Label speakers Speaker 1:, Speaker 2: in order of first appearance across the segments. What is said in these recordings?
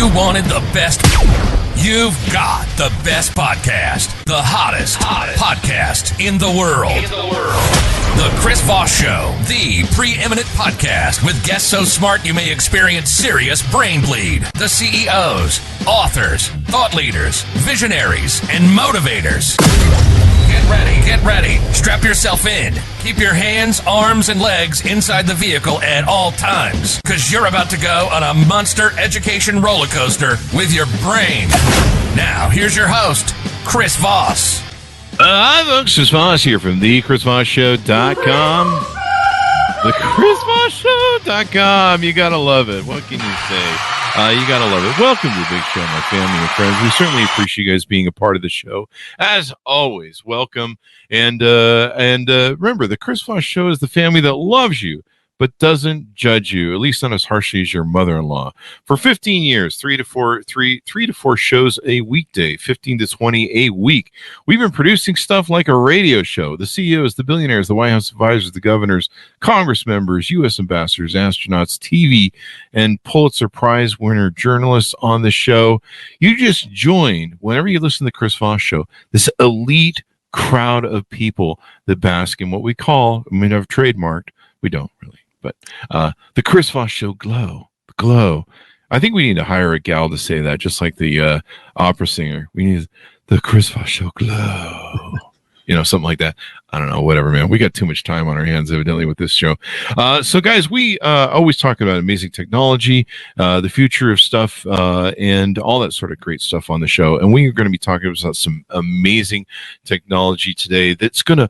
Speaker 1: You wanted the best. You've got the best podcast. The hottest podcast in the world. The Chris Voss Show, the preeminent podcast with guests so smart you may experience serious brain bleed. The CEOs, authors, thought leaders, visionaries, and motivators. Get ready. Strap yourself in. Keep your hands, arms, and legs inside the vehicle at all times, because you're about to go on a monster education roller coaster with your brain. Now, here's your host, Chris Voss.
Speaker 2: Hi, folks. Chris Voss here from thechrisvossshow.com. thechrisvossshow.com. You gotta love it. What can you say? You gotta love it. Welcome to the big show, my family and friends. We certainly appreciate you guys being a part of the show. As always, welcome. And remember, the Chris Voss Show is the family that loves you, but doesn't judge you, at least not as harshly as your mother-in-law. For 15 years, three to four shows a weekday, 15 to 20 a week. We've been producing stuff like a radio show. The CEOs, the billionaires, the White House advisors, the governors, Congress members, U.S. ambassadors, astronauts, TV, and Pulitzer Prize winner journalists on the show. You just join, whenever you listen to the Chris Voss Show, this elite crowd of people that bask in what we call, I mean, I've trademarked, we don't really, but the Chris Voss Show glow. The glow. I think we need to hire a gal to say that, just like the opera singer. We need the Chris Voss Show glow. You know, something like that. I don't know, whatever, man. We got too much time on our hands, evidently, with this show. So, guys, we always talk about amazing technology, the future of stuff, and all that sort of great stuff on the show. And we are going to be talking about some amazing technology today that's gonna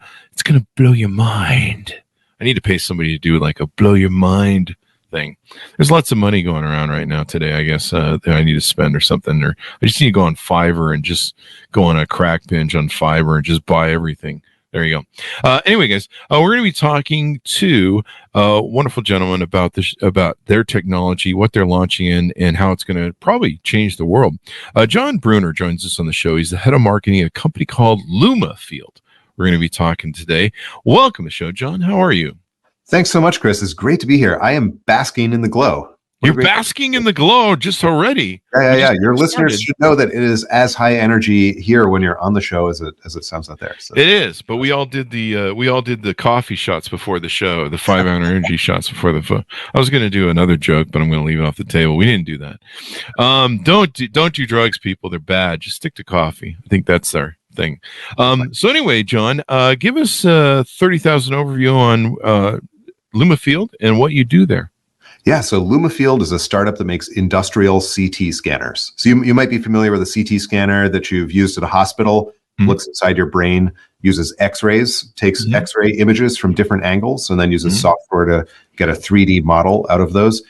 Speaker 2: blow your mind. I need to pay somebody to do like a blow your mind thing. There's lots of money going around right now today, I guess, that I need to spend or something. Or I just need to go on Fiverr and just go on a crack binge on Fiverr and just buy everything. There you go. Anyway, guys, we're going to be talking to wonderful gentlemen about their technology, what they're launching in, and how it's going to probably change the world. John Bruner joins us on the show. He's the head of marketing at a company called Lumafield. We're going to be talking today. Welcome to the show, John. How are you?
Speaker 3: Thanks so much, Chris. It's great to be here. I am basking in the glow.
Speaker 2: You're basking in the glow just already.
Speaker 3: Yeah. Your listeners should know that it is as high energy here when you're on the show as it sounds out there. So.
Speaker 2: It is, but we all did the coffee shots before the show, the 5-hour energy shots before the phone. I was going to do another joke, but I'm going to leave it off the table. We didn't do that. Don't do drugs, people. They're bad. Just stick to coffee. I think that's our thing. So anyway, John, give us a 30,000 overview on Lumafield and what you do there.
Speaker 3: Yeah, so Lumafield is a startup that makes industrial CT scanners. So you might be familiar with a CT scanner that you've used at a hospital, looks inside your brain, uses X-rays, takes X-ray images from different angles, and then uses software to get a 3D model out of those.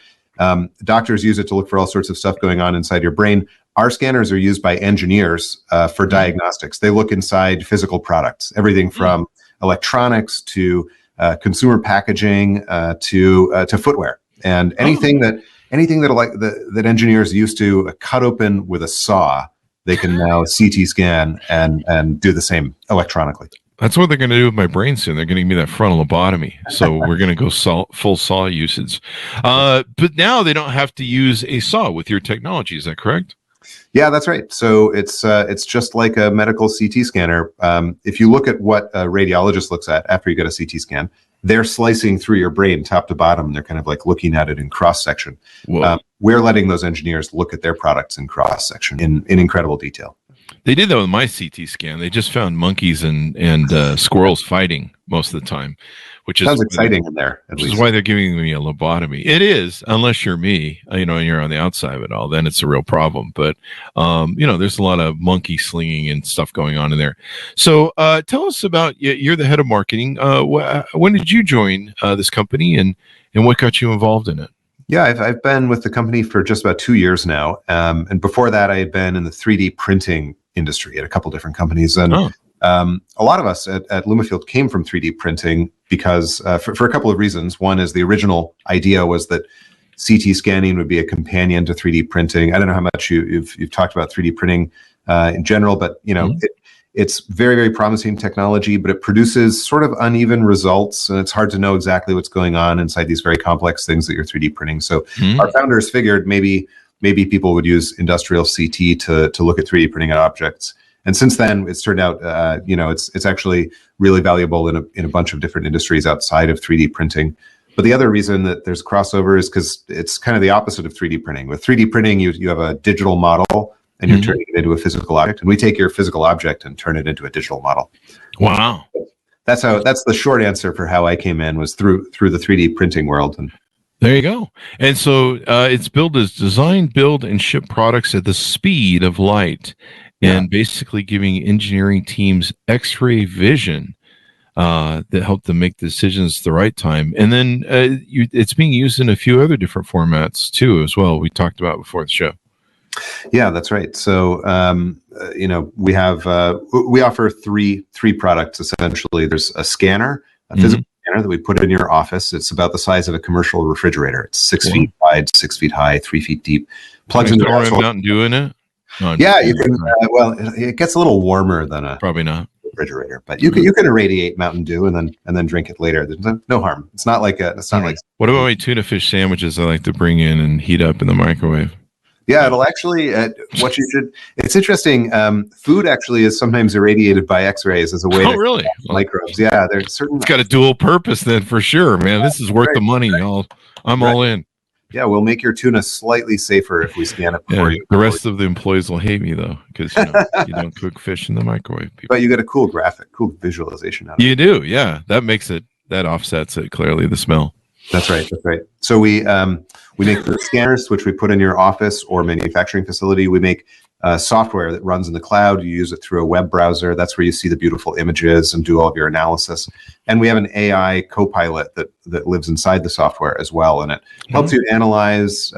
Speaker 3: Doctors use it to look for all sorts of stuff going on inside your brain. Our scanners are used by engineers for diagnostics. They look inside physical products, everything from electronics to consumer packaging to footwear. And anything that engineers used to cut open with a saw, they can now CT scan and do the same electronically.
Speaker 2: That's what they're going to do with my brain soon. They're going to give me that frontal lobotomy. So we're going to go full saw usage. But now they don't have to use a saw with your technology. Is that correct?
Speaker 3: Yeah, that's right. So it's just like a medical CT scanner. If you look at what a radiologist looks at after you get a CT scan, they're slicing through your brain top to bottom. They're kind of like looking at it in cross section. We're letting those engineers look at their products in cross section in incredible detail.
Speaker 2: They did that with my CT scan. They just found monkeys and squirrels fighting most of the time, which is
Speaker 3: sounds exciting in there.
Speaker 2: Which is why they're giving me a lobotomy. It is, unless you're me, and you're on the outside of it all, then it's a real problem. But there's a lot of monkey slinging and stuff going on in there. So tell us about, you're the head of marketing. When did you join this company, and what got you involved in it?
Speaker 3: Yeah, I've been with the company for just about 2 years now. And before that, I had been in the 3D printing industry at a couple different companies. And a lot of us at Lumafield came from 3D printing because for a couple of reasons. One is the original idea was that CT scanning would be a companion to 3D printing. I don't know how much you've talked about 3D printing in general, but it's very, very promising technology, but it produces sort of uneven results, and it's hard to know exactly what's going on inside these very complex things that you're 3D printing. So our founders figured maybe maybe people would use industrial CT to look at 3D printing objects. And since then, it's turned out, it's actually really valuable in a bunch of different industries outside of 3D printing. But the other reason that there's crossover is because it's kind of the opposite of 3D printing. With 3D printing, you have a digital model and you're turning it into a physical object. And we take your physical object and turn it into a digital model.
Speaker 2: Wow.
Speaker 3: That's the short answer for how I came in, was through the 3D printing world. And
Speaker 2: there you go. And so it's billed as design, build, and ship products at the speed of light, and basically giving engineering teams X-ray vision that help them make decisions at the right time. And then it's being used in a few other different formats too, as well. We talked about before the show.
Speaker 3: Yeah, that's right. So, we offer three products essentially. There's a scanner, a physical scanner that we put in your office. It's about the size of a commercial refrigerator. It's 6 feet wide, 6 feet high, 3 feet deep. Plugs into
Speaker 2: Mountain Dew in it.
Speaker 3: Yeah, you can. It gets a little warmer than a
Speaker 2: probably not
Speaker 3: refrigerator, but you can irradiate Mountain Dew and then drink it later. There's no harm. It's not like
Speaker 2: What about my tuna fish sandwiches I like to bring in and heat up in the microwave?
Speaker 3: Yeah, it'll actually. It's interesting. Food actually is sometimes irradiated by X-rays as a way.
Speaker 2: Oh, really?
Speaker 3: Microbes. Yeah, there's certain.
Speaker 2: It's got a dual purpose then, for sure, man. This is worth the money. I'm all in.
Speaker 3: Yeah, we'll make your tuna slightly safer if we scan it before you.
Speaker 2: The rest of the employees will hate me though, because you don't cook fish in the microwave.
Speaker 3: But you get a cool graphic, cool visualization out of it.
Speaker 2: You do, yeah. That offsets it clearly. The smell.
Speaker 3: That's right. So we make the scanners, which we put in your office or manufacturing facility. We make software that runs in the cloud. You use it through a web browser. That's where you see the beautiful images and do all of your analysis. And we have an AI co-pilot that lives inside the software as well, and it helps you analyze,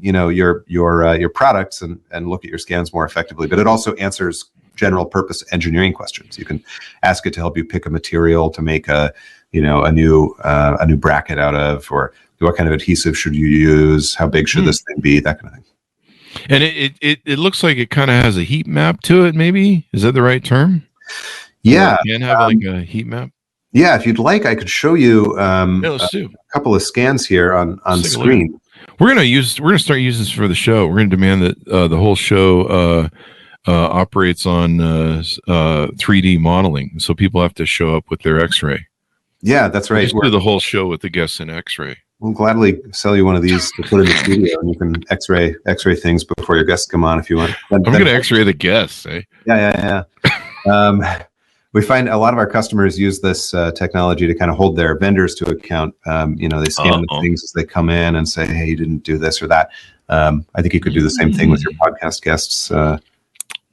Speaker 3: your products and look at your scans more effectively. But it also answers general purpose engineering questions. You can ask it to help you pick a material to make a new bracket out of, or what kind of adhesive should you use? How big should this thing be? That kind of thing.
Speaker 2: And it looks like it kind of has a heat map to it. Maybe, is that the right term?
Speaker 3: Yeah,
Speaker 2: you can have like a heat map.
Speaker 3: Yeah, if you'd like, I could show you
Speaker 2: let's do
Speaker 3: a couple of scans here on screen.
Speaker 2: We're gonna start using this for the show. We're gonna demand that the whole show operates on 3D modeling, so people have to show up with their X-ray.
Speaker 3: Yeah, that's right.
Speaker 2: We'll do the whole show with the guests in X-ray.
Speaker 3: We'll gladly sell you one of these to put in the studio, and you can X-ray things before your guests come on if you want.
Speaker 2: I'm going to X-ray the guests, eh?
Speaker 3: Yeah. We find a lot of our customers use this technology to kind of hold their vendors to account. They scan the things as they come in and say, "Hey, you didn't do this or that." I think you could do the same thing with your podcast guests.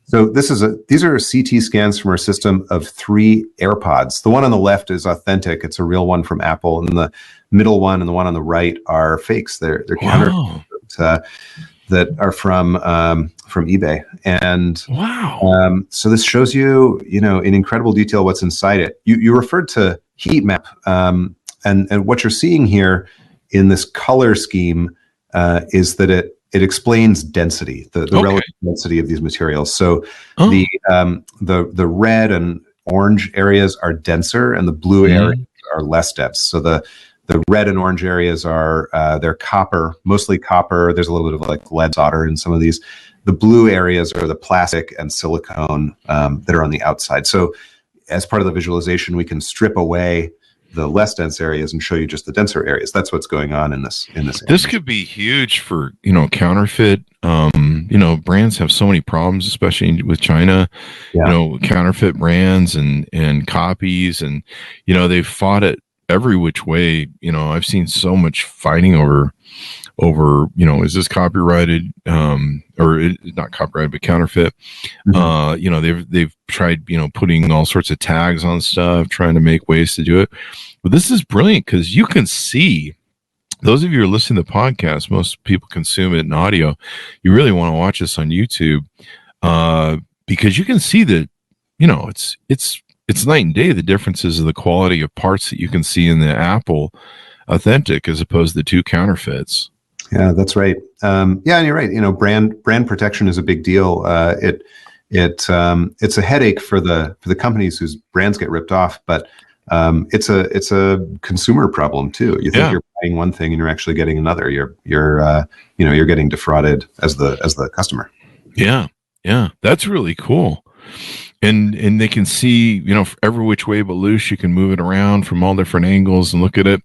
Speaker 3: So these are CT scans from our system of 3 AirPods. The one on the left is authentic; it's a real one from Apple, and the middle one and the one on the right are fakes. They're counterfeits that are from eBay. And so this shows you, in incredible detail what's inside it. You referred to heat map, and what you're seeing here in this color scheme is that it explains density, the relative density of these materials. So the red and orange areas are denser, and the blue areas are less dense. So the red and orange areas are they're copper, mostly copper. There's a little bit of like lead solder in some of these. The blue areas are the plastic and silicone that are on the outside. So as part of the visualization, we can strip away the less dense areas and show you just the denser areas. That's what's going on in this.
Speaker 2: This could be huge for counterfeit. Brands have so many problems, especially with China. Counterfeit brands and copies, and they've fought it every which way. I've seen so much fighting over is this copyrighted or not copyrighted but counterfeit. They've tried putting all sorts of tags on stuff, trying to make ways to do it. But this is brilliant because you can see, those of you who are listening to the podcast, most people consume it in audio. You really want to watch this on YouTube because you can see that it's night and day, the differences of the quality of parts that you can see in the Apple authentic as opposed to the 2 counterfeits.
Speaker 3: Yeah, that's right. And you're right. Brand protection is a big deal. It's a headache for the companies whose brands get ripped off, but it's a consumer problem too. You think you're buying one thing and you're actually getting another. You're getting defrauded as the customer.
Speaker 2: Yeah. That's really cool. And they can see, every which way but loose, you can move it around from all different angles and look at it.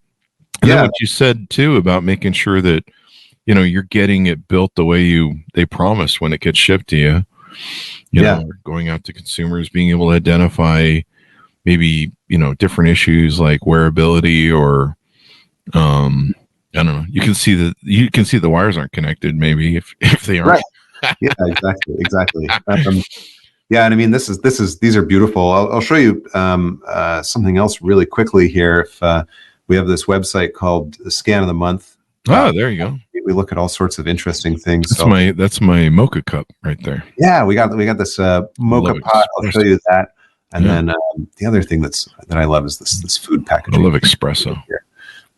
Speaker 2: And then what you said too about making sure that, you're getting it built the way they promised when it gets shipped to you. You know, going out to consumers, being able to identify maybe, different issues like wearability or, I don't know. You can see the wires aren't connected maybe if they aren't.
Speaker 3: Right. Yeah, exactly. Yeah, and I mean, these are beautiful. I'll show you something else really quickly here. If we have this website called Scan of the Month.
Speaker 2: Oh, there you go.
Speaker 3: We look at all sorts of interesting things.
Speaker 2: That's my mocha cup right there.
Speaker 3: Yeah, we got this mocha pot. I'll show you that. And then the other thing that I love is this food packaging.
Speaker 2: I love espresso.
Speaker 3: Here.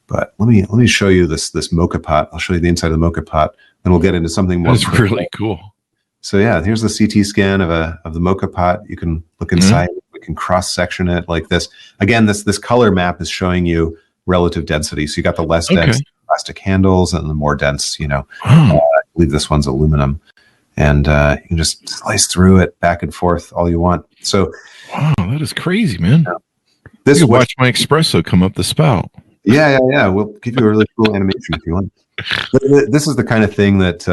Speaker 3: But let me show you this mocha pot. I'll show you the inside of the mocha pot, and we'll get into something more.
Speaker 2: That's really cool.
Speaker 3: So yeah, here's the CT scan of the mocha pot. You can look inside. Mm-hmm. We can cross section it like this. Again, this color map is showing you relative density. So you got the less dense plastic handles and the more dense. I believe this one's aluminum, and you can just slice through it back and forth all you want. So
Speaker 2: wow, that is crazy, man.
Speaker 3: This
Speaker 2: you watch my espresso come up the spout.
Speaker 3: Yeah. We'll give you a really cool animation if you want. This is the kind of thing that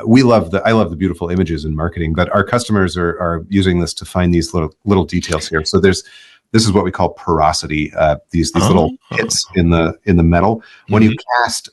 Speaker 3: we love. I love the beautiful images in marketing, but our customers are using this to find these little details here. So this is what we call porosity. These little hits in the metal. When you cast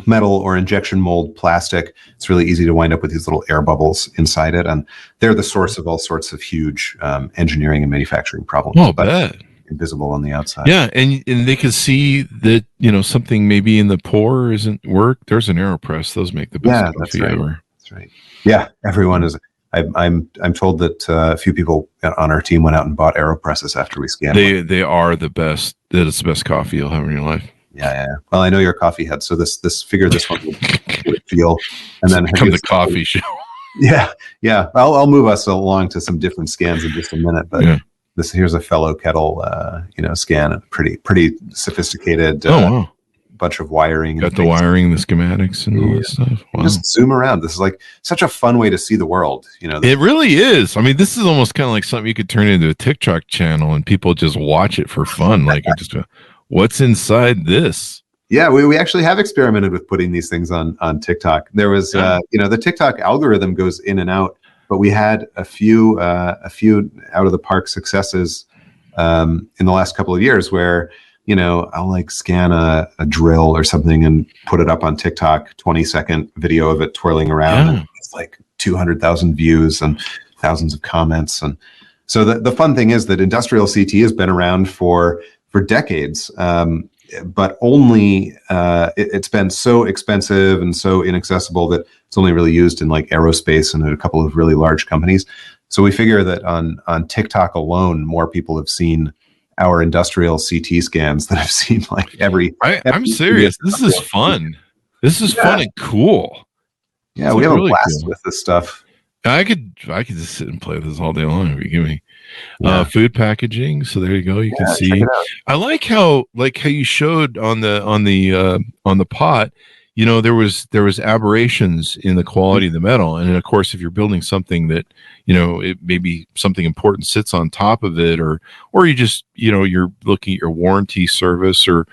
Speaker 3: metal or injection mold plastic, it's really easy to wind up with these little air bubbles inside it, and they're the source of all sorts of huge engineering and manufacturing problems.
Speaker 2: Oh, bad.
Speaker 3: Invisible on the outside.
Speaker 2: Yeah, and they can see that something maybe in the pour isn't work. There's an AeroPress; those make the best coffee ever. That's
Speaker 3: right. Yeah, everyone is. I'm told that a few people on our team went out and bought AeroPresses after we scanned.
Speaker 2: They are the best. That is the best coffee you'll have in your life.
Speaker 3: Yeah. Well, I know you're a coffee head, so this one would feel, and then
Speaker 2: come the coffee show.
Speaker 3: Yeah. I'll move us along to some different scans in just a minute, but. Yeah. Here's a fellow kettle, scan. Pretty sophisticated. Bunch of wiring.
Speaker 2: Got the wiring, the schematics, and all that stuff. Wow.
Speaker 3: Just zoom around. This is like such a fun way to see the world.
Speaker 2: It really is. I mean, this is almost kind of like something you could turn into a TikTok channel, and people just watch it for fun. Like, what's inside this? Yeah,
Speaker 3: we actually have experimented with putting these things on TikTok. There was, the TikTok algorithm goes in and out. But we had a few out of the park successes in the last couple of years where, I'll scan a drill or something and put it up on TikTok, 20-second video of it twirling around. And it's 200,000 views and thousands of comments. And so the fun thing is that industrial CT has been around for decades. But only it's been so expensive and so inaccessible that it's only really used in aerospace and a couple of really large companies. So we figure that on TikTok alone, more people have seen our industrial CT scans than have seen every.
Speaker 2: I'm serious. This is fun. This is fun and cool.
Speaker 3: Yeah, we have really a blast with this stuff.
Speaker 2: I could just sit and play this all day long if you give me food packaging. So there you go. You can see. I like how you showed on the pot. There was aberrations in the quality of the metal, and then of course, if you're building something that it maybe something important sits on top of it, or you just you're looking at your warranty service or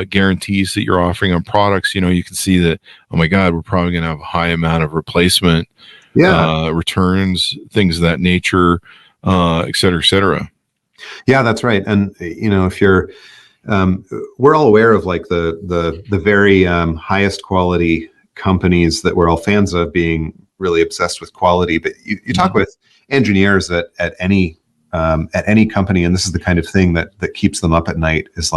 Speaker 2: guarantees that you're offering on products. You can see that, oh my God, we're probably going to have a high amount of replacement, returns, things of that nature, et cetera, et cetera.
Speaker 3: Yeah, that's right. And if you're we're all aware of the very highest quality companies that we're all fans of being really obsessed with quality. But you talk with engineers at any company, and this is the kind of thing that keeps them up at night. Is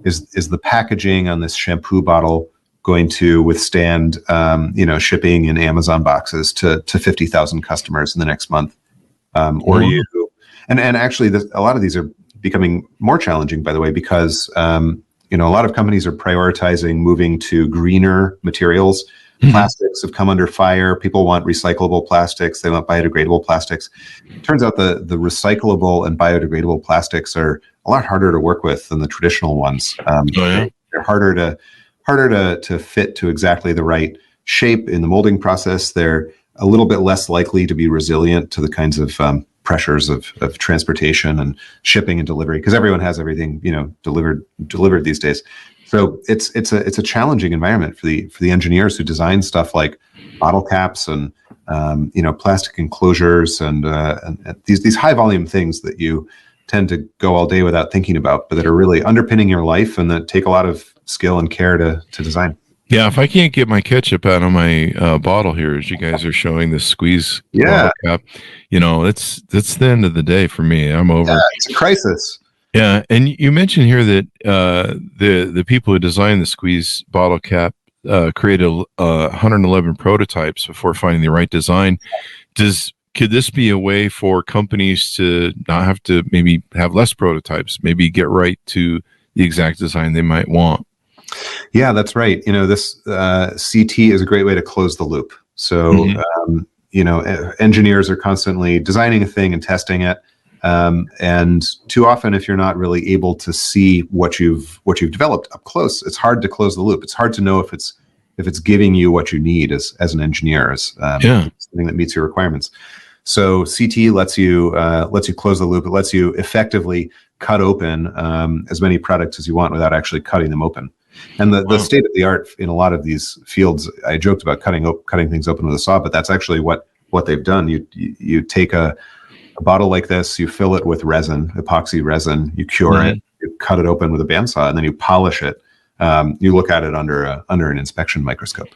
Speaker 3: is the packaging on this shampoo bottle going to withstand shipping in Amazon boxes to 50,000 customers in the next month, or you? And actually, a lot of these are becoming more challenging, by the way, because a lot of companies are prioritizing moving to greener materials. Mm-hmm. Plastics have come under fire. People want recyclable plastics. They want biodegradable plastics. It turns out the recyclable and biodegradable plastics are a lot harder to work with than the traditional ones. They're harder to fit to exactly the right shape in the molding process. They're a little bit less likely to be resilient to the kinds of pressures of transportation and shipping and delivery, because everyone has everything, delivered these days. So it's a challenging environment for the engineers who design stuff like bottle caps and plastic enclosures and these high volume things that you tend to go all day without thinking about, but that are really underpinning your life and that take a lot of skill and care to design.
Speaker 2: Yeah, if I can't get my ketchup out of my bottle here, as you guys are showing the squeeze bottle cap, it's the end of the day for me. I'm over.
Speaker 3: Yeah, it's a crisis.
Speaker 2: Yeah, and you mentioned here that the people who designed the squeeze bottle cap created 111 prototypes before finding the right design. Could this be a way for companies to not have to maybe have less prototypes, maybe get right to the exact design they might want?
Speaker 3: Yeah, that's right. This CT is a great way to close the loop. So, engineers are constantly designing a thing and testing it. And too often, if you're not really able to see what you've developed up close, it's hard to close the loop. It's hard to know if it's giving you what you need as an engineer, something that meets your requirements. So CT lets you close the loop. It lets you effectively cut open as many products as you want without actually cutting them open. And the state of the art in a lot of these fields, I joked about cutting things open with a saw, but that's actually what they've done. You take a bottle like this, you fill it with resin, epoxy resin, you cure it, you cut it open with a bandsaw, and then you polish it. You look at it under an inspection microscope,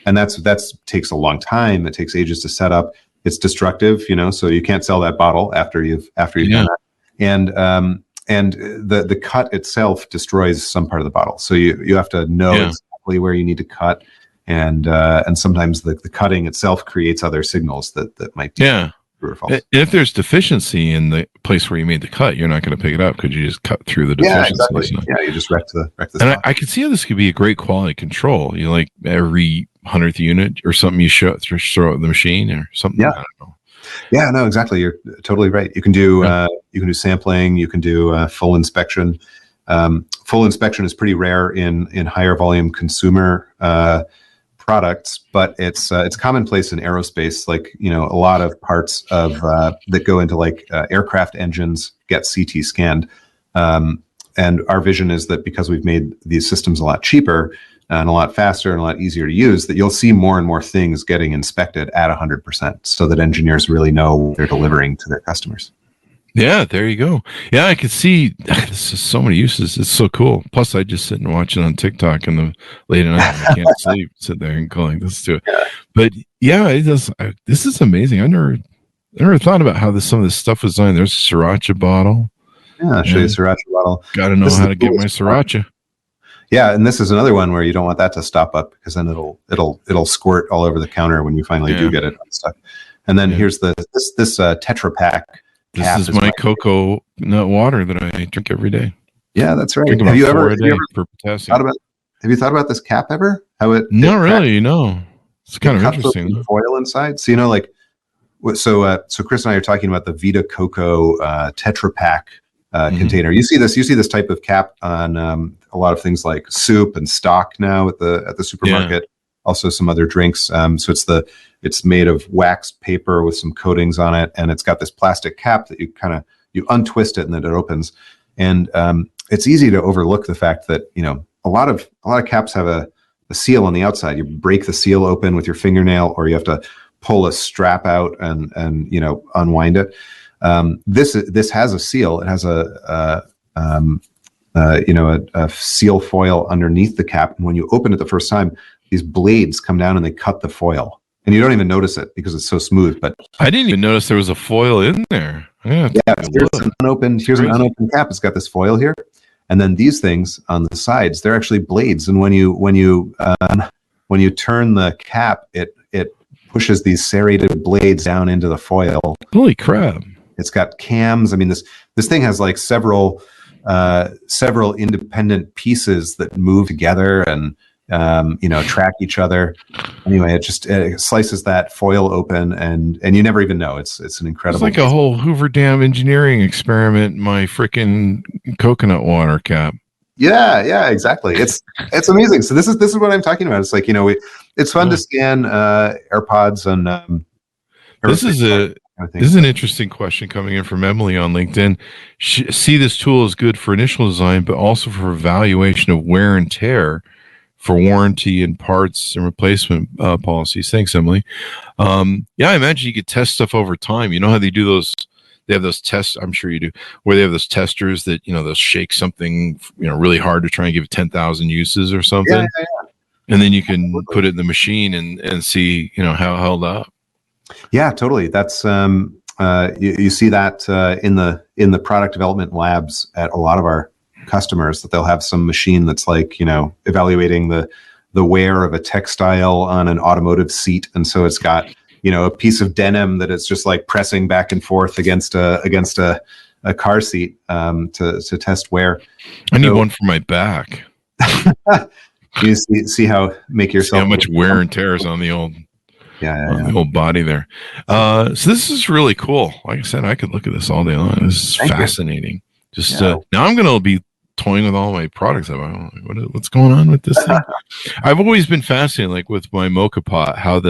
Speaker 3: and that takes a long time. It takes ages to set up. It's destructive, so you can't sell that bottle after you've done that. And the cut itself destroys some part of the bottle. So you have to know exactly where you need to cut, and sometimes the cutting itself creates other signals that might be true or false.
Speaker 2: If there's deficiency in the place where you made the cut, you're not going to pick it up because you just cut through the deficiency.
Speaker 3: Yeah, exactly. Yeah, you just wreck the
Speaker 2: and I can see how this could be a great quality control. Like every 100th unit or something you throw it in the machine or something.
Speaker 3: Yeah.
Speaker 2: I don't know.
Speaker 3: Yeah, no, exactly. You're totally right. You can do sampling. You can do full inspection. Full inspection is pretty rare in higher volume consumer products, but it's commonplace in aerospace. Like a lot of parts of that go into like aircraft engines get CT scanned. And our vision is that because we've made these systems a lot cheaper and a lot faster and a lot easier to use, that you'll see more and more things getting inspected at 100%, so that engineers really know what they're delivering to their customers.
Speaker 2: Yeah, there you go. Yeah, I could see this is so many uses. It's so cool. Plus, I just sit and watch it on TikTok in the late at night. I can't sleep. Sit there and go like this to it. But yeah, it does. This is amazing. I never thought about how some of this stuff was designed. There's a sriracha bottle.
Speaker 3: Yeah, I'll show you a sriracha bottle.
Speaker 2: Got to know how to get my sriracha.
Speaker 3: Yeah, and this is another one where you don't want that to stop up, because then it'll squirt all over the counter when you finally do get it unstuck. And then here's this Tetra Pak.
Speaker 2: This is my cocoa nut water that I drink every day.
Speaker 3: Yeah, that's right.
Speaker 2: Have you ever
Speaker 3: thought about this cap ever?
Speaker 2: Not really. No, it's kind of interesting.
Speaker 3: Foil inside, so so Chris and I are talking about the Vita Coco Tetra Pak container. You see this type of cap on a lot of things like soup and stock now at the supermarket. Also some other drinks. So it's made of wax paper with some coatings on it, and it's got this plastic cap that you untwist it and then it opens. And it's easy to overlook the fact that a lot of caps have a seal on the outside. You break the seal open with your fingernail, or you have to pull a strap out and unwind it. This has a seal. It has a seal foil underneath the cap, and when you open it the first time, these blades come down and they cut the foil, and you don't even notice it because it's so smooth. But
Speaker 2: I didn't even notice there was a foil in there.
Speaker 3: Here's an unopened cap. It's got this foil here, and then these things on the sides, they're actually blades. And when you turn the cap, it pushes these serrated blades down into the foil.
Speaker 2: Holy crap!
Speaker 3: It's got cams. I mean, this thing has like several independent pieces that move together and track each other. Anyway, it slices that foil open, and you never even know. It's an incredible.
Speaker 2: It's like a whole Hoover Dam engineering experiment. My freaking coconut water cap.
Speaker 3: Yeah, exactly. It's amazing. So this is what I'm talking about. It's like, it's fun to scan AirPods and
Speaker 2: this is an interesting question coming in from Emily on LinkedIn. See this tool is good for initial design, but also for evaluation of wear and tear for warranty and parts and replacement policies. Thanks, Emily. Yeah, I imagine you could test stuff over time. You know how they do those? They have those tests, I'm sure you do, where they have those testers that, they'll shake something, really hard to try and give it 10,000 uses or something. Yeah. And then you can put it in the machine and see, how it held up.
Speaker 3: Yeah, totally. That's you see that in the product development labs at a lot of our customers, that they'll have some machine that's like, evaluating the wear of a textile on an automotive seat, and so it's got a piece of denim that it's just like pressing back and forth against a car seat to test wear.
Speaker 2: I need one for my back.
Speaker 3: You see how how
Speaker 2: much wear and tear is on the old.
Speaker 3: Yeah.
Speaker 2: The whole body there. So this is really cool. Like I said, I could look at this all day long. This is fascinating. Now I'm going to be toying with all my products. What's going on with this thing? I've always been fascinated, like with my mocha pot, how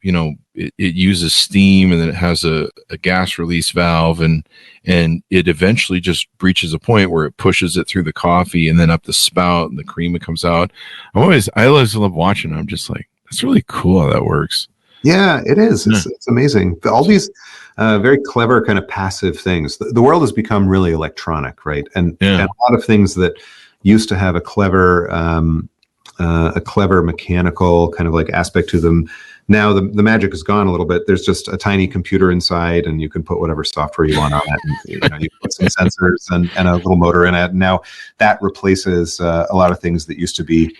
Speaker 2: it uses steam, and then it has a gas release valve, and it eventually just reaches a point where it pushes it through the coffee and then up the spout, and the cream that comes out. I always love watching it. I'm just like, that's really cool how that works.
Speaker 3: Yeah, it is. It's amazing. All these very clever kind of passive things. The world has become really electronic, right? And a lot of things that used to have a clever mechanical kind of like aspect to them. Now the magic is gone a little bit. There's just a tiny computer inside, and you can put whatever software you want on it. And, you put some sensors and a little motor in it. And now that replaces a lot of things that used to be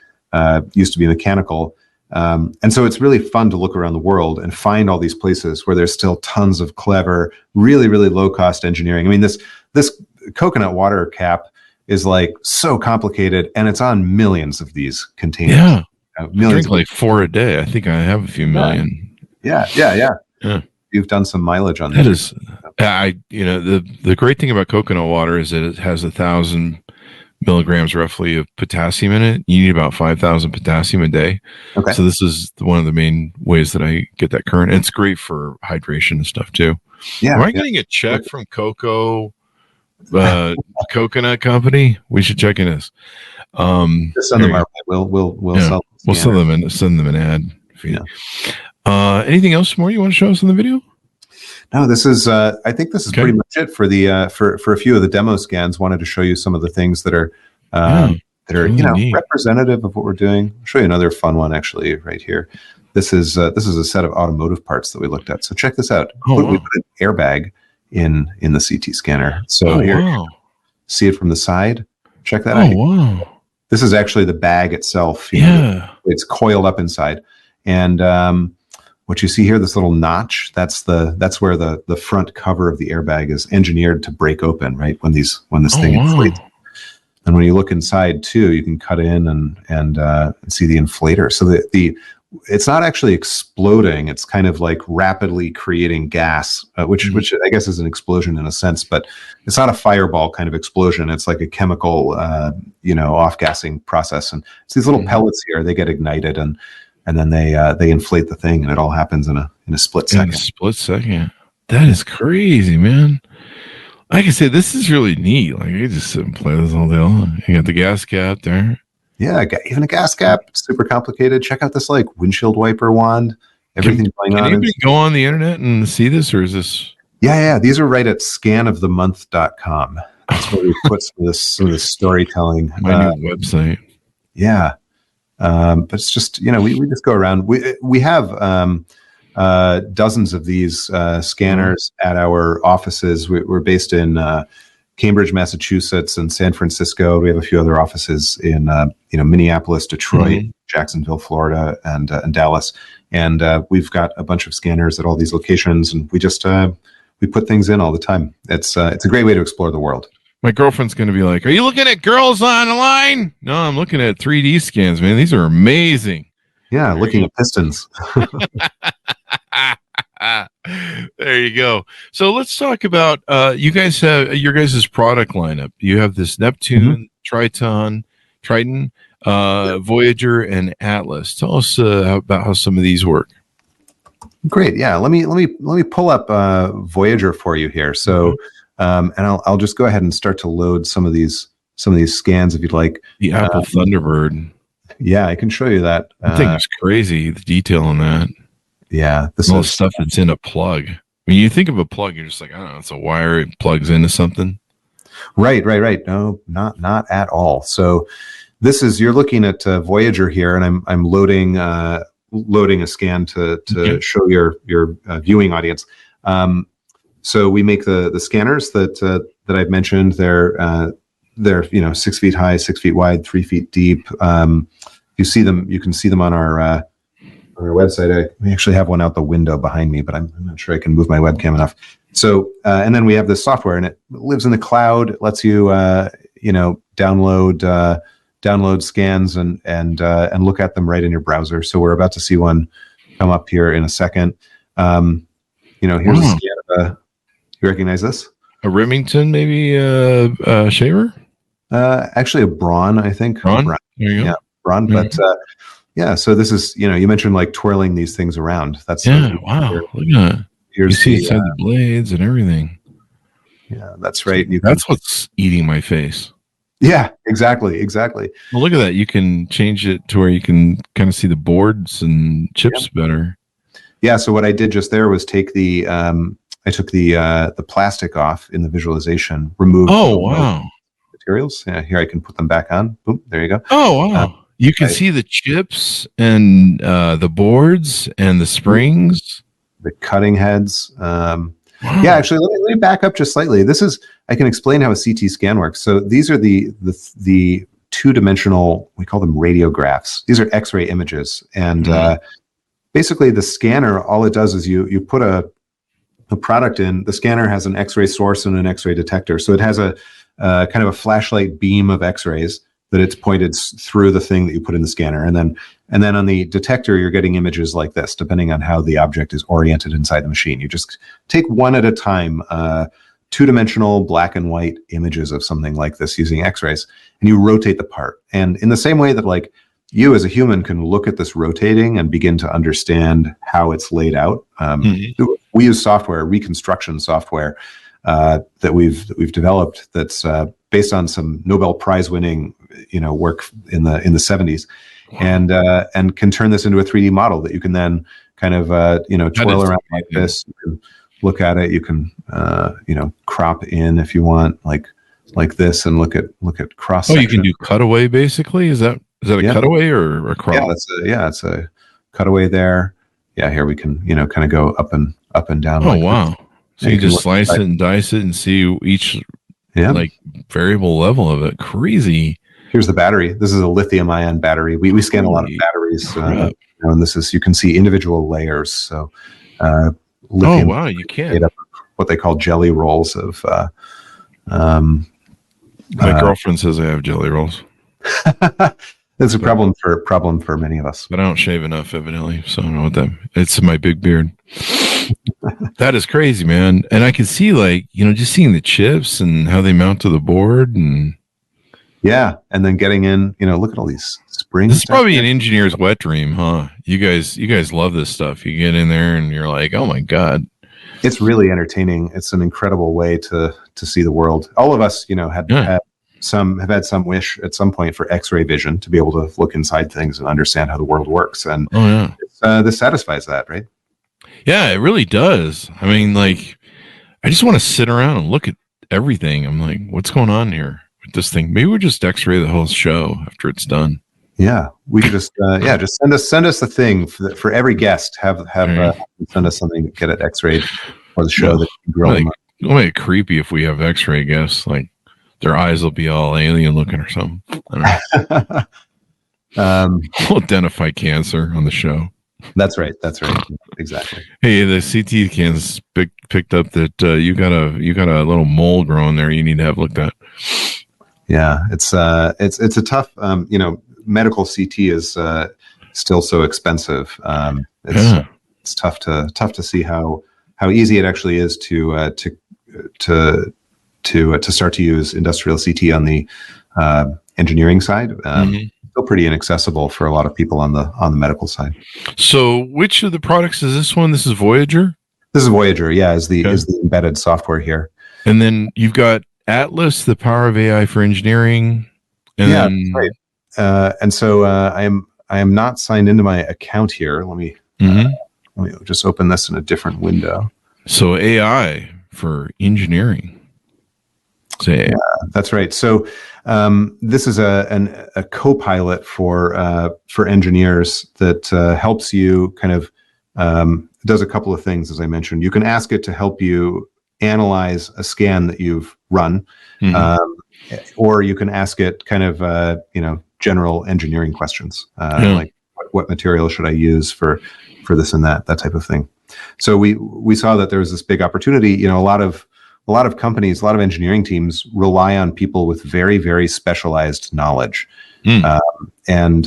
Speaker 3: mechanical. And so it's really fun to look around the world and find all these places where there's still tons of clever, really, really low cost engineering. I mean, this coconut water cap is like so complicated, and it's on millions of these containers.
Speaker 2: Yeah. Millions. I drink like 4 a day. I think I have a few million.
Speaker 3: Yeah. You've done some mileage on
Speaker 2: that. The great thing about coconut water is that it has 1,000 milligrams roughly of potassium in it. You need about 5,000 potassium a day. Okay. So this is one of the main ways that I get that current. And it's great for hydration and stuff too. Yeah. Am I getting a check from Coconut Company? We should check in this.
Speaker 3: Just send them our way. We'll
Speaker 2: send them an ad. Anything else more you want to show us in the video?
Speaker 3: No, this is. I think this is pretty much it for the for a few of the demo scans. Wanted to show you some of the things that are representative of what we're doing. I'll show you another fun one actually right here. This is a set of automotive parts that we looked at. So check this out. We put an airbag in the CT scanner. So see it from the side. Check that out.
Speaker 2: Wow.
Speaker 3: This is actually the bag itself. It's coiled up inside, and what you see here, this little notch, that's where the front cover of the airbag is engineered to break open, right? When this thing inflates. And when you look inside too, you can cut in and see the inflator. So it's not actually exploding. It's kind of like rapidly creating gas, which I guess is an explosion in a sense, but it's not a fireball kind of explosion. It's like a chemical, off-gassing process. And it's these little pellets here, they get ignited and then they inflate the thing, and it all happens in a split second.
Speaker 2: In a split second. That is crazy, man. Like I said, this is really neat. Like, you just sit and play this all day long. You got the gas cap there.
Speaker 3: Yeah, even a gas cap. Super complicated. Check out this like windshield wiper wand. Everything going on.
Speaker 2: Can you go on the internet and see this, or is this?
Speaker 3: Yeah. These are right at scanofthemonth.com. That's where we put some of this storytelling.
Speaker 2: My new website.
Speaker 3: Yeah. But it's just, we just go around. We have dozens of these scanners at our offices. We're based in Cambridge, Massachusetts, and San Francisco. We have a few other offices in Minneapolis, Detroit, Jacksonville, Florida, and Dallas. And we've got a bunch of scanners at all these locations, and we just we put things in all the time. It's a great way to explore the world.
Speaker 2: My girlfriend's going to be like, "Are you looking at girls on the line?" No, I'm looking at 3D scans, man. These are amazing.
Speaker 3: Yeah, looking at pistons.
Speaker 2: There you go. So let's talk about you guys have your guys' product lineup. You have this Neptune, Triton, Voyager, and Atlas. Tell us about how some of these work.
Speaker 3: Great. Yeah. Let me pull up Voyager for you here. So, and I'll just go ahead and start to load some of these scans if you'd like.
Speaker 2: The Apple Thunderbird.
Speaker 3: Yeah, I can show you that.
Speaker 2: I think it's crazy, the detail on that.
Speaker 3: Yeah,
Speaker 2: this is stuff that's in a plug. When you think of a plug, you're just like, I don't know, it's a wire, it plugs into something.
Speaker 3: Right. No, not at all. So this is, you're looking at Voyager here, and I'm loading a scan to show your viewing audience. So we make the scanners that I've mentioned. They're 6 feet high, 6 feet wide, 3 feet deep. You can see them on our website. We actually have one out the window behind me, but I'm not sure I can move my webcam enough. So, and then we have this software, and it lives in the cloud. It lets you, download scans and look at them right in your browser. So we're about to see one come up here in a second. Here's a scan. You recognize this?
Speaker 2: A Remington, maybe shaver?
Speaker 3: Actually, a Braun, I think.
Speaker 2: Braun? There you go.
Speaker 3: Yeah, Braun. But so this is, you mentioned like twirling these things around. That's
Speaker 2: wow. Look at that. You see inside the blades and everything.
Speaker 3: Yeah, that's right.
Speaker 2: That's what's eating my face.
Speaker 3: Yeah, exactly.
Speaker 2: Well, look at that. You can change it to where you can kind of see the boards and chips better.
Speaker 3: Yeah. So what I did just there was take I took the plastic off in the visualization, removed.
Speaker 2: Oh, wow.
Speaker 3: Materials. Yeah. Here I can put them back on. Boom. There you go.
Speaker 2: Oh, wow. You can see the chips and the boards and the springs,
Speaker 3: the cutting heads. Wow. Yeah, actually, let me back up just slightly. I can explain how a CT scan works. So these are the two-dimensional, we call them radiographs. These are X-ray images. And basically the scanner, all it does is you put a product in. The scanner has an X-ray source and an X-ray detector. So it has a kind of a flashlight beam of X-rays that it's pointed through the thing that you put in the scanner. And then on the detector, you're getting images like this, depending on how the object is oriented inside the machine. You just take one at a time, two-dimensional black and white images of something like this using X-rays, and you rotate the part. And in the same way that like you as a human can look at this rotating and begin to understand how it's laid out, we use software, reconstruction software, that we've developed that's based on some Nobel Prize winning work in the 70s. Wow. And can turn this into a 3D model that you can then kind of twirl around like this. You can look at it. You can crop in if you want, like this, and look at cross. Oh,
Speaker 2: you can do cutaway basically. Is that a cutaway or a crop?
Speaker 3: Yeah, it's a cutaway there. Yeah, here we can kind of go up and down.
Speaker 2: Oh, wow! So you just slice it and dice it and see each like variable level of it. Crazy.
Speaker 3: Here's the battery. This is a lithium-ion battery. We scan a lot of batteries, and this is, you can see individual layers. So, lithium.
Speaker 2: Oh wow, you can
Speaker 3: made up what they call jelly rolls of.
Speaker 2: My girlfriend says I have jelly rolls.
Speaker 3: It's a problem for many of us.
Speaker 2: But I don't shave enough, evidently. So I don't know what that. It's my big beard. That is crazy, man. And I can see just seeing the chips and how they mount to the board and.
Speaker 3: Yeah, and then getting in, look at all these springs.
Speaker 2: This is probably an engineer's wet dream, huh? You guys love this stuff. You get in there and you're like, oh my God.
Speaker 3: It's really entertaining. It's an incredible way to see the world. All of us, have had some wish at some point for X-ray vision, to be able to look inside things and understand how the world works. And this satisfies that, right?
Speaker 2: Yeah, it really does. I mean, I just want to sit around and look at everything. I'm like, what's going on here? This thing, maybe we'll just X-ray the whole show after it's done.
Speaker 3: Yeah, we could just just send us the thing for every guest. Have send us something to get it X-rayed for the show. That you grow
Speaker 2: it'll make it creepy if we have X-ray guests. Like their eyes will be all alien looking or something. I don't know. We'll identify cancer on the show.
Speaker 3: That's right. Exactly.
Speaker 2: Hey, the CT scans picked up that you got a little mole growing there. You need to have looked at. Yeah,
Speaker 3: it's a tough, medical CT is still so expensive.
Speaker 2: Yeah.
Speaker 3: It's tough to see how easy it actually is to start to use industrial CT on the engineering side. Still pretty inaccessible for a lot of people on the medical side.
Speaker 2: So, which of the products is this one? This is Voyager.
Speaker 3: This is Voyager. Yeah, is the embedded software here.
Speaker 2: And then you've got Atlas, the power of AI for engineering. And
Speaker 3: that's right. And so I am not signed into my account here. Let me just open this in a different window.
Speaker 2: So AI for engineering.
Speaker 3: Yeah, that's right. So this is a co-pilot for engineers that helps you kind of does a couple of things, as I mentioned. You can ask it to help you analyze a scan that you've run, or you can ask it kind of general engineering questions, like what material should I use for this and that type of thing. So we saw that there was this big opportunity. A lot of companies, a lot of engineering teams rely on people with very, very specialized knowledge. And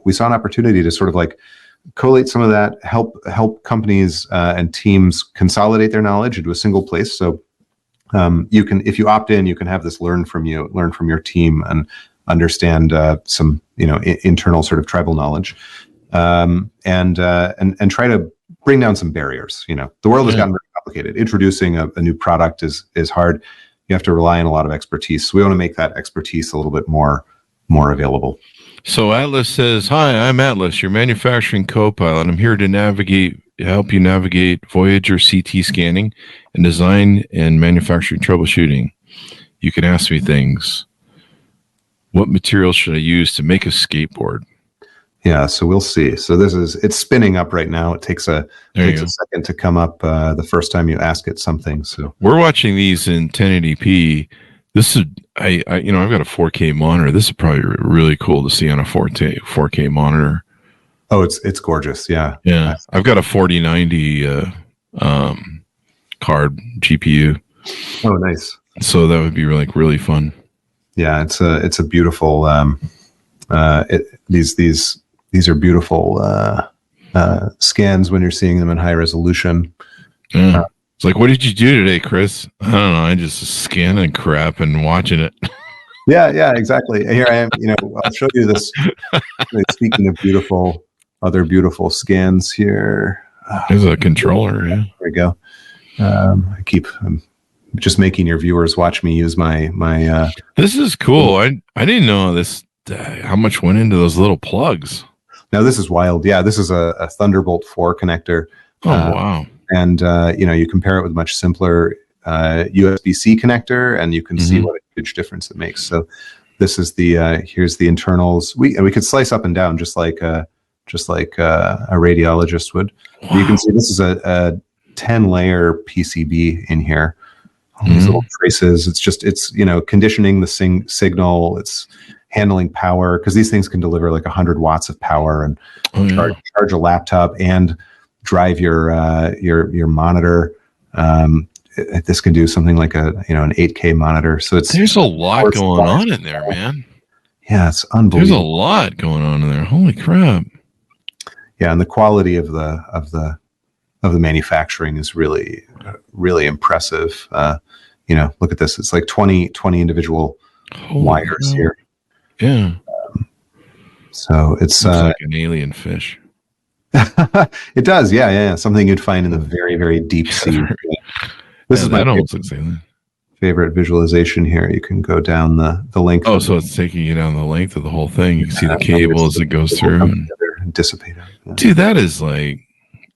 Speaker 3: we saw an opportunity to sort of like collate some of that, help companies and teams consolidate their knowledge into a single place. So you can, if you opt in, you can have this learn from your team and understand some internal sort of tribal knowledge, and try to bring down some barriers. The world has gotten very complicated. Introducing a new product is hard. You have to rely on a lot of expertise. So we want to make that expertise a little bit more available.
Speaker 2: So Atlas says, "Hi, I'm Atlas, your manufacturing co-pilot. I'm here to help you navigate Voyager CT scanning and design and manufacturing troubleshooting. You can ask me things. What material should I use to make a skateboard?"
Speaker 3: Yeah, so we'll see. So it's spinning up right now. It takes a second to come up the first time you ask it something. So
Speaker 2: we're watching these in 1080p. This is I've got a 4K monitor. This is probably really cool to see on a 4K monitor.
Speaker 3: Oh, it's gorgeous. Yeah.
Speaker 2: Yeah. I've got a 4090 card GPU.
Speaker 3: Oh, nice.
Speaker 2: So that would be really fun.
Speaker 3: Yeah, it's a beautiful these are beautiful scans when you're seeing them in high resolution.
Speaker 2: Yeah. It's like, what did you do today, Chris? I don't know. I just scanning crap and watching it.
Speaker 3: Yeah, exactly. Here I am. I'll show you this. Speaking of other beautiful scans here.
Speaker 2: There's a controller. Yeah.
Speaker 3: There we go. I'm just making your viewers watch me use my.
Speaker 2: This is cool. I didn't know this. How much went into those little plugs?
Speaker 3: Now this is wild. Yeah, this is a Thunderbolt 4 connector.
Speaker 2: Oh wow.
Speaker 3: And you compare it with a much simpler USB-C connector, and you can see what a huge difference it makes. So this is here's the internals. We could slice up and down just like a radiologist would. Wow. You can see this is a 10-layer PCB in here. All these little traces. It's conditioning the signal. It's handling power, because these things can deliver like 100 watts of power and charge a laptop and drive your monitor. This can do something like an 8K monitor. So
Speaker 2: there's a lot going on in there, man.
Speaker 3: Yeah, it's unbelievable.
Speaker 2: There's a lot going on in there. Holy crap!
Speaker 3: Yeah, and the quality of the manufacturing is really impressive. Look at this. It's like 20 individual wires here.
Speaker 2: Yeah.
Speaker 3: So it's
Speaker 2: like an alien fish.
Speaker 3: It does, yeah. Something you'd find in the very, very deep sea. This is my favorite visualization here. You can go down the length.
Speaker 2: Oh, so it's taking you down the length of the whole thing. You can see the cable as it goes through and
Speaker 3: dissipate. Yeah.
Speaker 2: Dude, that is like,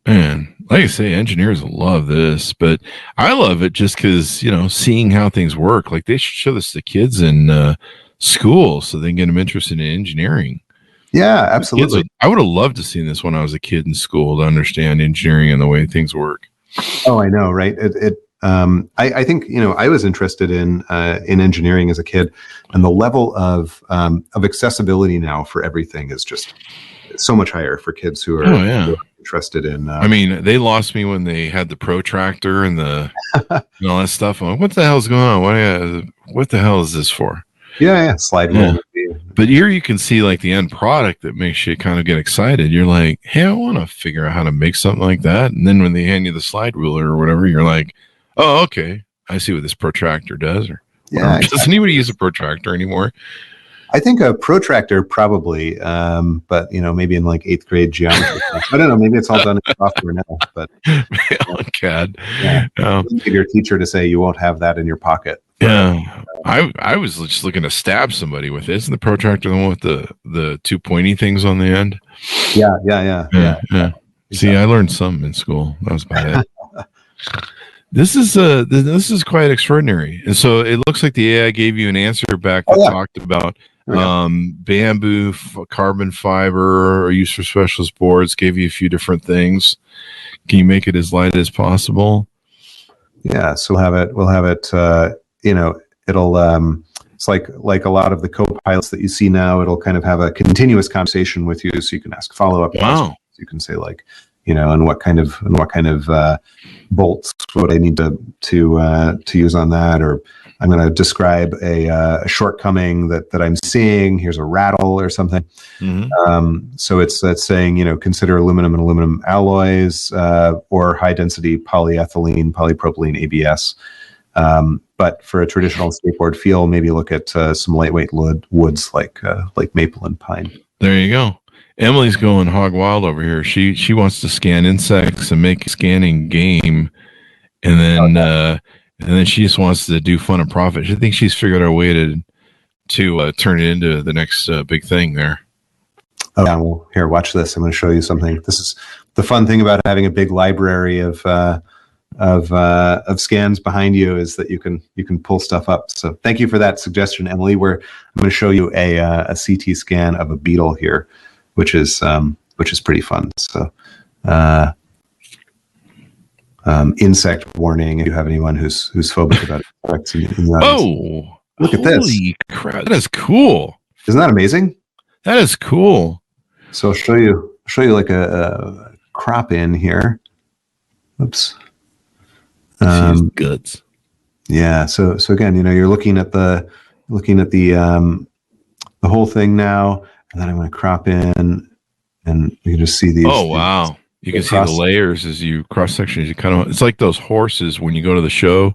Speaker 2: man, like I say, engineers love this, but I love it just because, seeing how things work. Like, they should show this to kids in school so they can get them interested in engineering.
Speaker 3: Yeah, absolutely.
Speaker 2: I would have loved to see this when I was a kid in school to understand engineering and the way things work.
Speaker 3: Oh, I know, right? I think I was interested in engineering as a kid, and the level of accessibility now for everything is just so much higher for kids who are interested in.
Speaker 2: I mean, they lost me when they had the protractor and the all that stuff. I'm like, what the hell's going on? What the hell is this for?
Speaker 3: Yeah, slide rule
Speaker 2: But here you can see like the end product that makes you kind of get excited. You're like, hey, I want to figure out how to make something like that. And then when they hand you the slide ruler or whatever, you're like, oh, okay, I see what this protractor does. Or
Speaker 3: Yeah,
Speaker 2: does anybody use a protractor anymore?
Speaker 3: I think a protractor probably, but maybe in like 8th grade geometry. I don't know. Maybe it's all done in software now. But
Speaker 2: on CAD.
Speaker 3: Yeah, your teacher to say you won't have that in your pocket.
Speaker 2: Yeah, I was just looking to stab somebody with it. Isn't the protractor the one with the two pointy things on the end?
Speaker 3: Yeah.
Speaker 2: See, I learned something in school. That was about it. This is quite extraordinary. And so it looks like the AI gave you an answer back that talked about bamboo, carbon fiber, or use for specialist boards. Gave you a few different things. Can you make it as light as possible?
Speaker 3: Yeah, so we'll have it. It'll it's like a lot of the co-pilots that you see now. It'll kind of have a continuous conversation with you, so you can ask follow-up questions. You can say like, and what kind of bolts would I need to use on that, or I'm going to describe a shortcoming that I'm seeing. Here's a rattle or something. Mm-hmm. So it's saying, consider aluminum and aluminum alloys, or high density polyethylene, polypropylene ABS. But for a traditional skateboard feel, maybe look at some lightweight woods like maple and pine. There
Speaker 2: you go. Emily's going hog wild over here. She wants to scan insects and make a scanning game, and then she just wants to do fun and profit. She thinks she's figured out a way to turn it into the next big thing there.
Speaker 3: Oh, yeah, well, here, watch this. I'm going to show you something. This is the fun thing about having a big library of scans behind you, is that you can pull stuff up. So thank you for that suggestion, Emily. I'm going to show you a CT scan of a beetle here, which is pretty fun. So, insect warning. If you have anyone who's phobic about insects in the audience.
Speaker 2: Oh,
Speaker 3: look at this!
Speaker 2: Holy crap, that is cool.
Speaker 3: Isn't that amazing?
Speaker 2: That is cool.
Speaker 3: So I'll show you like a crop in here. Oops.
Speaker 2: Guts.
Speaker 3: Yeah. So again, you're looking at the whole thing now, and then I'm going to crop in, and you can just see these.
Speaker 2: Oh wow! You can see the layers as you cross sections. You it's like those horses when you go to the show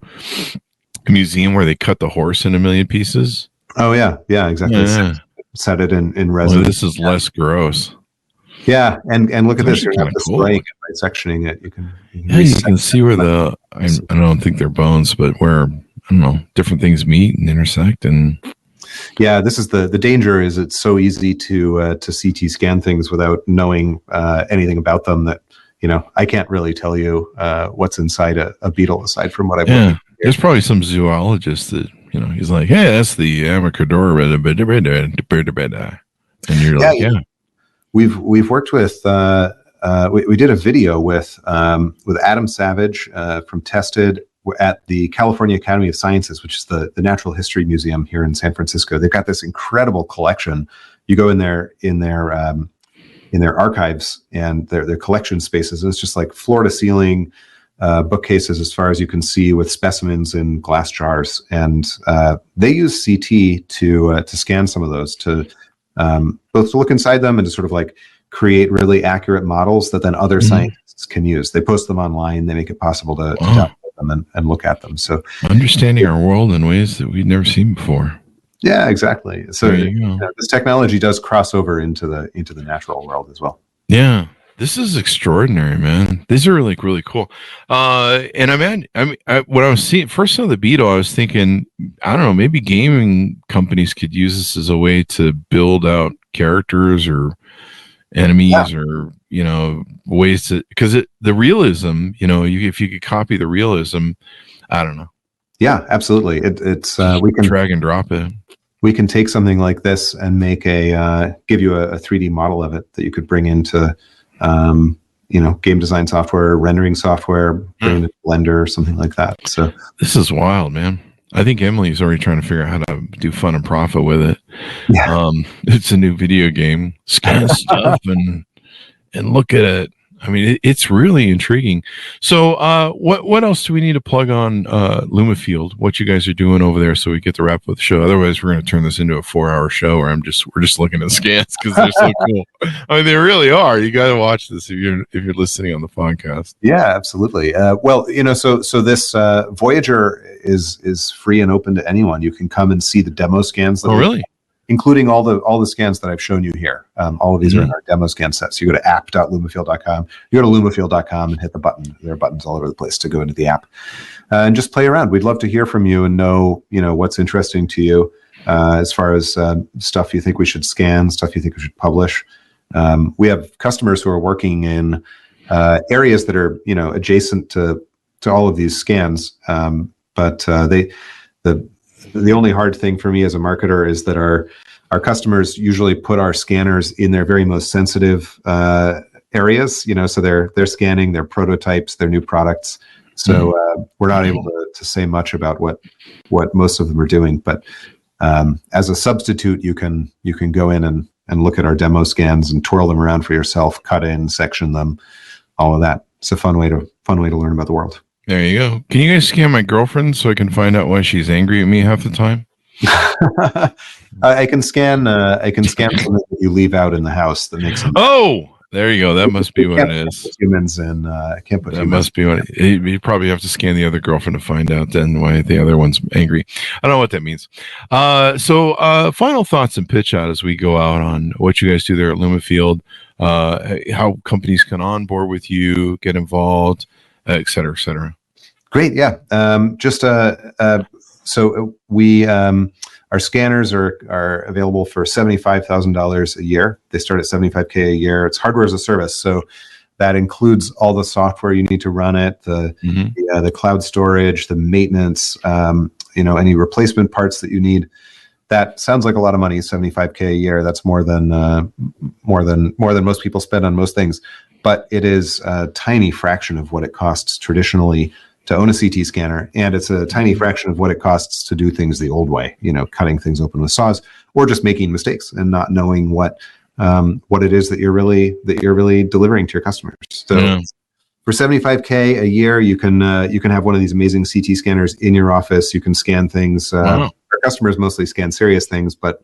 Speaker 2: museum where they cut the horse in a million pieces.
Speaker 3: Oh yeah, exactly. Yeah. Set it in resin.
Speaker 2: Well, this is less gross.
Speaker 3: Yeah, and look at this. You're not displaying it by sectioning it. You can
Speaker 2: see where I don't think they're bones, but where different things meet and intersect. And
Speaker 3: yeah, this is the danger. Is it's so easy to CT scan things without knowing anything about them that I can't really tell you what's inside a beetle aside from what I've looked at.
Speaker 2: There's probably some zoologist that he's like, hey, that's the Amacadora, and you're like, yeah.
Speaker 3: We've worked with we did a video with Adam Savage from Tested at the California Academy of Sciences, which is the Natural History Museum here in San Francisco. They've got this incredible collection. You go in their archives and their collection spaces, and it's just like floor to ceiling bookcases as far as you can see with specimens in glass jars. And they use CT to scan some of those to both to look inside them and to sort of like create really accurate models that then other scientists can use. They post them online. They make it possible to download them and look at them. So
Speaker 2: understanding our world in ways that we've never seen before.
Speaker 3: Yeah, exactly. So this technology does cross over into the natural world as well.
Speaker 2: Yeah. This is extraordinary, man. These are really, really cool. And when I was seeing first saw the beetle, I was thinking, I don't know, maybe gaming companies could use this as a way to build out characters or enemies or ways to, because the realism, if you could copy the realism, I don't know.
Speaker 3: Yeah, absolutely. It's we can
Speaker 2: drag and drop it.
Speaker 3: We can take something like this and make give you a 3D model of it that you could bring into game design software, rendering software, bring it to Blender or something like that. So
Speaker 2: this is wild, man. I think Emily's already trying to figure out how to do fun and profit with it. Yeah. It's a new video game, scan stuff and look at it. I mean, it's really intriguing. So, what else do we need to plug on Lumafield? What you guys are doing over there, so we get to wrap up the show. Otherwise, we're going to turn this into a 4-hour show where we're just looking at scans because they're so cool. I mean, they really are. You got to watch this if you're listening on the podcast.
Speaker 3: Yeah, absolutely. Well, so this Voyager is free and open to anyone. You can come and see the demo scans. That
Speaker 2: really?
Speaker 3: Including all the scans that I've shown you here. All of these are in our demo scan set. So you go to app.lumafield.com. You go to lumafield.com and hit the button. There are buttons all over the place to go into the app and just play around. We'd love to hear from you and know what's interesting to you as far as stuff you think we should scan, stuff you think we should publish. We have customers who are working in areas that are adjacent to all of these scans, but the only hard thing for me as a marketer is that our customers usually put our scanners in their very most sensitive areas, so they're scanning their prototypes, their new products. So we're not able to say much about what most of them are doing. But as a substitute, you can go in and look at our demo scans and twirl them around for yourself, cut in, section them, all of that. It's a fun way to learn about the world.
Speaker 2: There you go. Can you guys scan my girlfriend so I can find out why she's angry at me half the time?
Speaker 3: I can scan something that you leave out in the house that makes them.
Speaker 2: Oh, there you go. That must be what it is.
Speaker 3: Humans and I can't put.
Speaker 2: That must be what you probably have to scan the other girlfriend to find out then why the other one's angry. I don't know what that means. So final thoughts and pitch out as we go out on what you guys do there at Lumafield, how companies can onboard with you, get involved, et cetera, et cetera.
Speaker 3: Great. Yeah. So we, our scanners are available for $75,000 a year. They start at $75K a year. It's hardware as a service. So that includes all the software you need to run it, the cloud storage, the maintenance, any replacement parts that you need. That sounds like a lot of money, $75K a year. That's more than most people spend on most things. But it is a tiny fraction of what it costs traditionally to own a CT scanner, and it's a tiny fraction of what it costs to do things the old way, cutting things open with saws or just making mistakes and not knowing what it is that you're really delivering to your customers. So for $75K a year, you can have one of these amazing CT scanners in your office. You can scan things. Wow. Our customers mostly scan serious things, but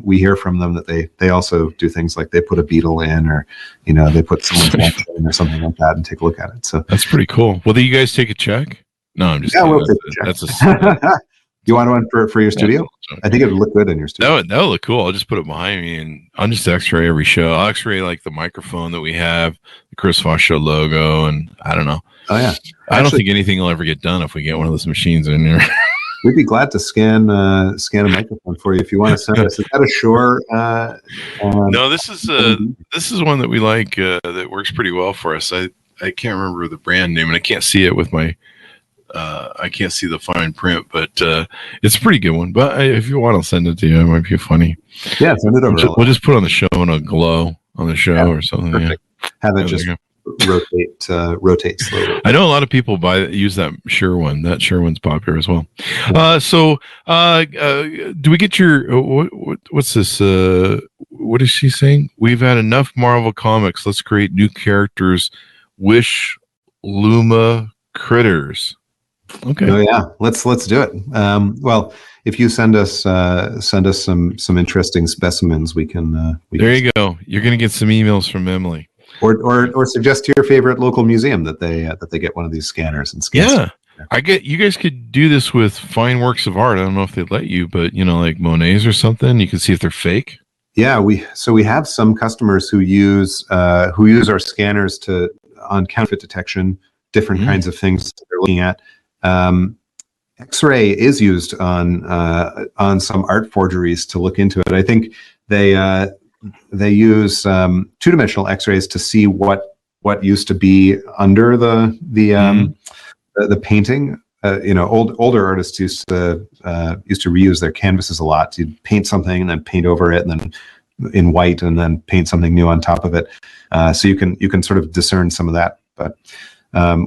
Speaker 3: we hear from them that they also do things like they put a beetle in, or they put someone's watch in or something like that, and take a look at it. So
Speaker 2: that's pretty cool. Well, do you guys take a check? No, I'm just kidding.
Speaker 3: We'll take a check. You want one for your studio? I think it would look good in your studio.
Speaker 2: That would look cool. I'll just put it behind me, and I'll just X-ray every show. I'll X-ray like the microphone that we have, the Chris Voss Show logo, and I don't know.
Speaker 3: Oh yeah,
Speaker 2: I don't think anything will ever get done if we get one of those machines in there.
Speaker 3: We'd be glad to scan a microphone for you if you want to send us. Is that a Shure?
Speaker 2: No, this is one that we like that works pretty well for us. I can't remember the brand name, and I can't see it with my. I can't see the fine print, but it's a pretty good one. But if you want, I'll send it to you. It might be funny.
Speaker 3: Yeah, send it over.
Speaker 2: We'll just put it on the show and a glow on the show or something.
Speaker 3: Perfect. Yeah. Have it just rotate slowly.
Speaker 2: I know a lot of people use that Shure one. That Shure one's popular as well. So do we get your what's this? What is she saying? We've had enough Marvel comics. Let's create new characters. Wish Luma critters. Okay.
Speaker 3: Oh yeah, let's do it. Well, if you send us some interesting specimens, we can.
Speaker 2: There you go. You're going to get some emails from Emily.
Speaker 3: Or suggest to your favorite local museum that they get one of these scanners and scan.
Speaker 2: Yeah, you guys could do this with fine works of art. I don't know if they'd let you, but like Monet's or something. You can see if they're fake. Yeah,
Speaker 3: we have some customers who use our scanners on counterfeit detection, different kinds of things that they're looking at. X-ray is used on some art forgeries to look into it. I think they use two-dimensional X-rays to see what used to be under the painting. Older artists used to reuse their canvases a lot. You'd paint something and then paint over it, and then in white, and then paint something new on top of it. So you can sort of discern some of that. But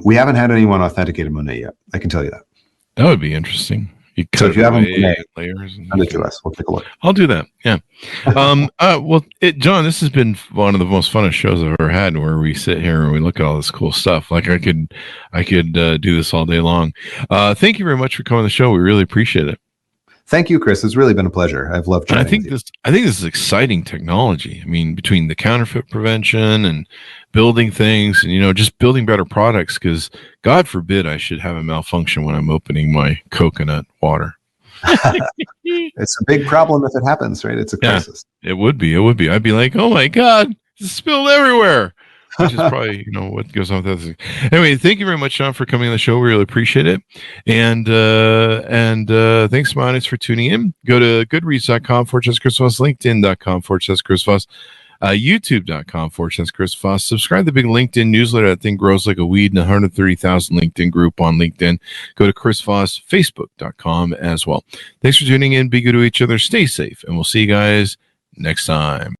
Speaker 3: we haven't had anyone authenticated Monet yet. I can tell you that.
Speaker 2: That would be interesting. You cut
Speaker 3: So if you have them
Speaker 2: away
Speaker 3: made,
Speaker 2: layers. And
Speaker 3: send it to us. We'll take a look.
Speaker 2: I'll do that. Yeah. John, this has been one of the most funnest shows I've ever had, where we sit here and we look at all this cool stuff. Like I could do this all day long. Thank you very much for coming on the show. We really appreciate it.
Speaker 3: Thank you, Chris. It's really been a pleasure. I've loved chatting.
Speaker 2: I think this is exciting technology. I mean, between the counterfeit prevention and building things, and just building better products. Because God forbid I should have a malfunction when I'm opening my coconut water.
Speaker 3: It's a big problem if it happens, right? It's a crisis.
Speaker 2: It would be. I'd be like, oh my God, it's spilled everywhere. Which is probably, what goes on with that. Anyway, thank you very much, John, for coming on the show. We really appreciate it. And thanks, my audience, for tuning in. Go to goodreads.com/Chris Voss, LinkedIn.com/Chris Voss, YouTube.com/Chris Voss. Subscribe to the big LinkedIn newsletter. That thing grows like a weed in 130,000 LinkedIn group on LinkedIn. Go to Chris Voss, Facebook.com as well. Thanks for tuning in. Be good to each other. Stay safe. And we'll see you guys next time.